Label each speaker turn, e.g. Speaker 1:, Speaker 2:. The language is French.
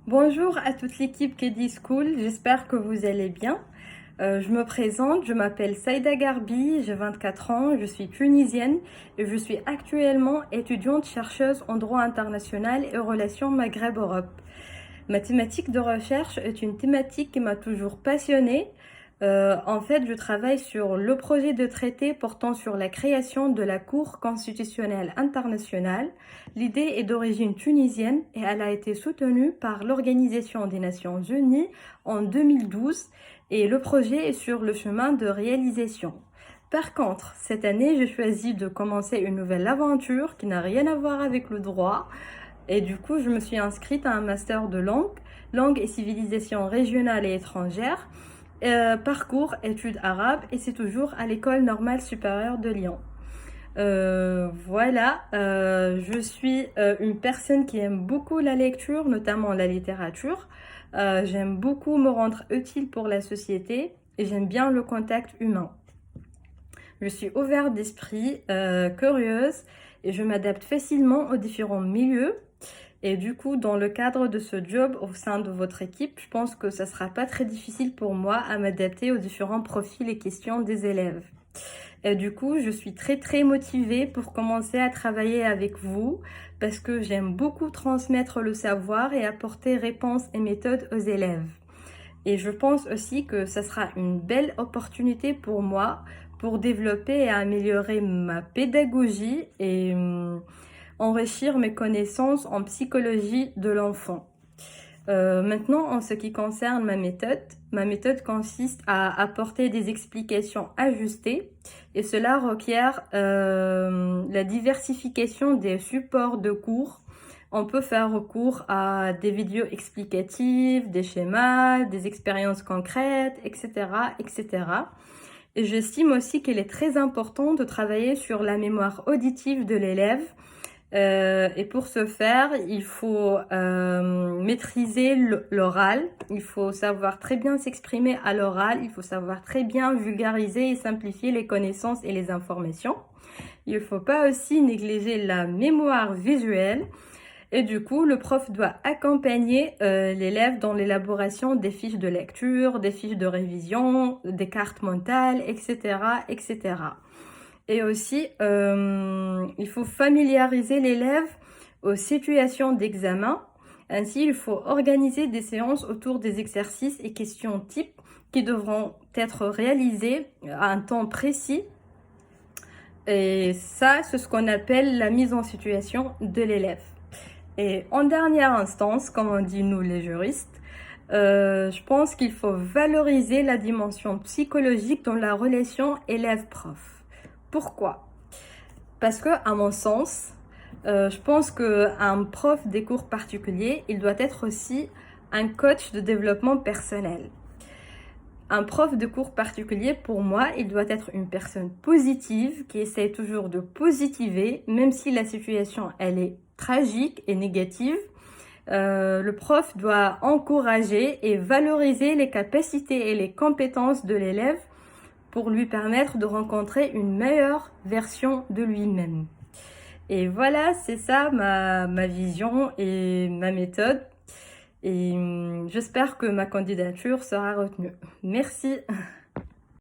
Speaker 1: Bonjour à toute l'équipe Kedi School, j'espère que vous allez bien. Je me présente, je m'appelle Saïda Garbi, j'ai 24 ans, je suis tunisienne et je suis actuellement étudiante chercheuse en droit international et relations Maghreb-Europe. Ma thématique de recherche est une thématique qui m'a toujours passionnée. En fait, je travaille sur le projet de traité portant sur la création de la Cour constitutionnelle internationale. L'idée est d'origine tunisienne et elle a été soutenue par l'Organisation des Nations Unies en 2012 et le projet est sur le chemin de réalisation. Par contre, cette année, j'ai choisi de commencer une nouvelle aventure qui n'a rien à voir avec le droit. Et du coup, je me suis inscrite à un master de langue et civilisation régionale et étrangère, parcours études arabes, et c'est toujours à l'École normale supérieure de Lyon. Je suis une personne qui aime beaucoup la lecture, notamment la littérature. J'aime beaucoup me rendre utile pour la société et j'aime bien le contact humain. Je suis ouverte d'esprit, curieuse et je m'adapte facilement aux différents milieux. Et du coup, dans le cadre de ce job au sein de votre équipe, je pense que ça sera pas très difficile pour moi à m'adapter aux différents profils et questions des élèves. Et du coup, je suis très motivée pour commencer à travailler avec vous parce que j'aime beaucoup transmettre le savoir et apporter réponses et méthodes aux élèves. Et je pense aussi que ça sera une belle opportunité pour moi pour développer et améliorer ma pédagogie et enrichir mes connaissances en psychologie de l'enfant. Maintenant, en ce qui concerne ma méthode consiste à apporter des explications ajustées et cela requiert la diversification des supports de cours. On peut faire recours à des vidéos explicatives, des schémas, des expériences concrètes, etc., etc. Et j'estime aussi qu'il est très important de travailler sur la mémoire auditive de l'élève. Et pour ce faire, il faut maîtriser l'oral, il faut savoir très bien s'exprimer à l'oral, il faut savoir très bien vulgariser et simplifier les connaissances et les informations. Il ne faut pas aussi négliger la mémoire visuelle. Et du coup, le prof doit accompagner l'élève dans l'élaboration des fiches de lecture, des fiches de révision, des cartes mentales, etc., etc. Et aussi, il faut familiariser l'élève aux situations d'examen. Ainsi, il faut organiser des séances autour des exercices et questions types qui devront être réalisés à un temps précis. Et ça, c'est ce qu'on appelle la mise en situation de l'élève. Et en dernière instance, comme on dit nous les juristes, je pense qu'il faut valoriser la dimension psychologique dans la relation élève-prof. Pourquoi? Parce que, à mon sens, je pense qu'un prof des cours particuliers, il doit être aussi un coach de développement personnel. Un prof de cours particulier, pour moi, il doit être une personne positive qui essaie toujours de positiver, même si la situation, elle est tragique et négative. Le prof doit encourager et valoriser les capacités et les compétences de l'élève pour lui permettre de rencontrer une meilleure version de lui-même. Et voilà, c'est ça ma vision et ma méthode. Et j'espère que ma candidature sera retenue. Merci.